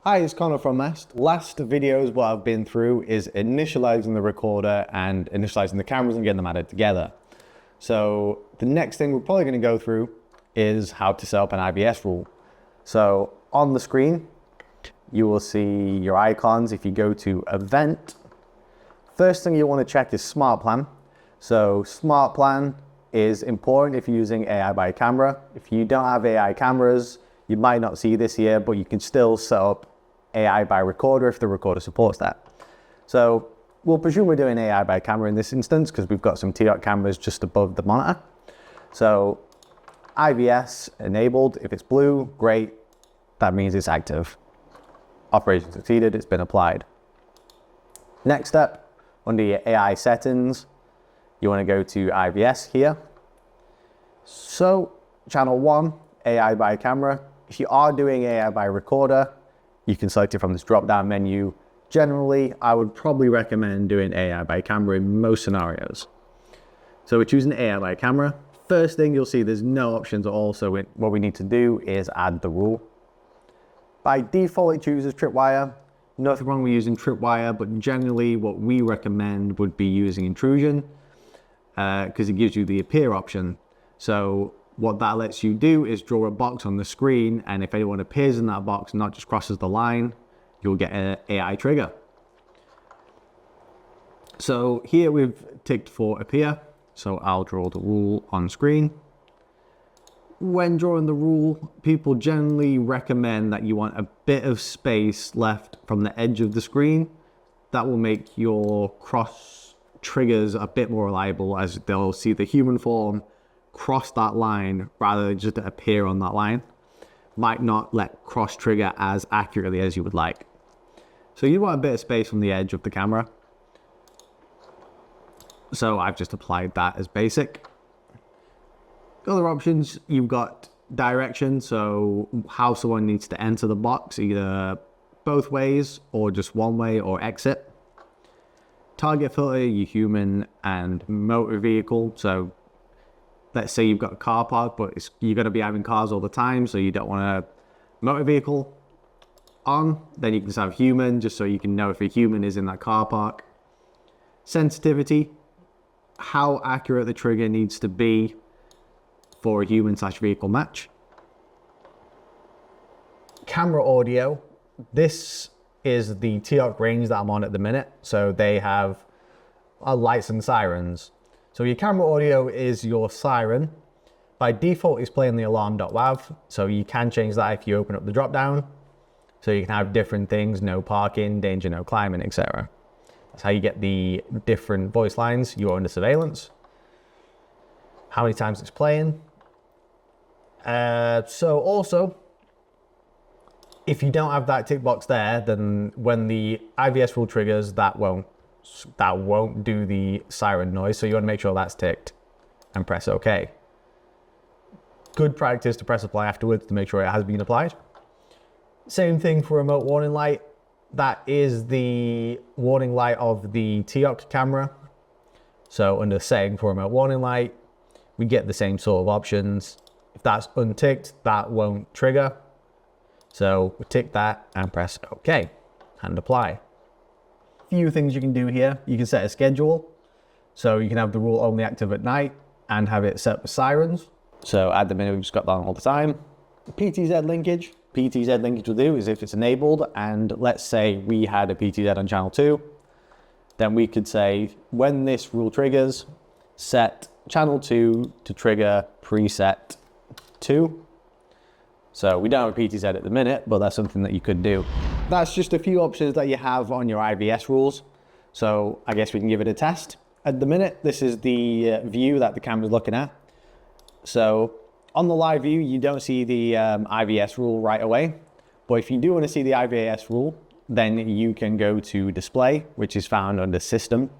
Hi, it's Connor from Mast. Last videos, what I've been through is initializing the recorder and initializing the cameras and getting them added together. So the next thing we're probably going to go through is how to set up an IVS rule. So on the screen, you will see your icons. If you go to Event, first thing you want to check is Smart Plan. So Smart Plan is important if you're using AI by camera. If you don't have AI cameras, you might not see this here, but you can still set up AI by recorder if the recorder supports that. So we'll presume we're doing AI by camera in this instance because we've got some TOC cameras just above the monitor. So IVS enabled. If it's blue, great. That means it's active. Operation succeeded, it's been applied. Next step, under your AI settings, you want to go to IVS here. So channel 1, AI by camera. If you are doing AI by recorder, you can select it from this drop-down menu. Generally, I would probably recommend doing AI by camera in most scenarios. So we're choosing AI by camera. First thing you'll see, there's no options at all. So what we need to do is add the rule. By default, it chooses tripwire. Nothing wrong with using tripwire, but generally what we recommend would be using intrusion because it gives you the appear option. So what that lets you do is draw a box on the screen, and if anyone appears in that box, not just crosses the line, you'll get an AI trigger. So here we've ticked for appear, so I'll draw the rule on screen. When drawing the rule, people generally recommend that you want a bit of space left from the edge of the screen. That will make your cross triggers a bit more reliable, as they'll see the human form cross that line rather than just appear on that line. Might not let cross trigger as accurately as you would like. So you want a bit of space from the edge of the camera. So I've just applied that as basic. Other options, you've got direction, so how someone needs to enter the box, either both ways or just one way or exit. Target filter, your human and motor vehicle. So let's say you've got a car park, but you're going to be having cars all the time, so you don't want a motor vehicle on. Then you can just have human, just so you can know if a human is in that car park. Sensitivity, how accurate the trigger needs to be for a human/vehicle match. Camera audio, this is the TOC range that I'm on at the minute. So they have lights and sirens. So your camera audio is your siren. By default, it's playing the alarm.wav. So you can change that if you open up the drop down. So you can have different things, no parking, danger, no climbing, etc. That's how you get the different voice lines. You're under surveillance. How many times it's playing. So also, if you don't have that tick box there, then when the IVS rule triggers, that won't do the siren noise. So you want to make sure that's ticked and press OK. Good practice to press apply afterwards to make sure it has been applied. Same thing for remote warning light. That is the warning light of the TOC camera. So under setting for remote warning light, we get the same sort of options. If that's unticked, that won't trigger. So we tick that and press OK and apply. Few things you can do here. You can set a schedule. So you can have the rule only active at night and have it set with sirens. So at the minute, we've just got that on all the time. PTZ linkage. PTZ linkage will do is if it's enabled, and let's say we had a PTZ on channel 2, then we could say when this rule triggers, set channel 2 to trigger preset 2. So we don't have a PTZ at the minute, but that's something that you could do. That's just a few options that you have on your IVS rules. So I guess we can give it a test. At the minute, this is the view that the camera's looking at. So on the live view, you don't see the IVS rule right away. But if you do want to see the IVS rule, then you can go to display, which is found under system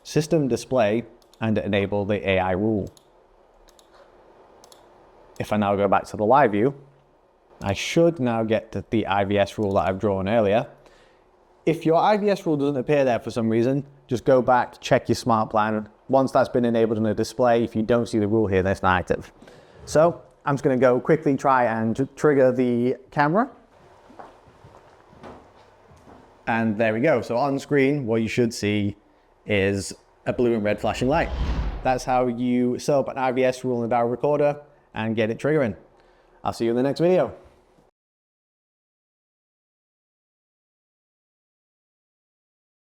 display, and enable the AI rule. If I now go back to the live view, I should now get to the IVS rule that I've drawn earlier. If your IVS rule doesn't appear there for some reason, just go back, check your smart plan. Once that's been enabled in the display, if you don't see the rule here, then it's not active. So I'm just going to go quickly try and trigger the camera. And there we go. So on screen, what you should see is a blue and red flashing light. That's how you set up an IVS rule in a dial recorder and get it triggering. I'll see you in the next video.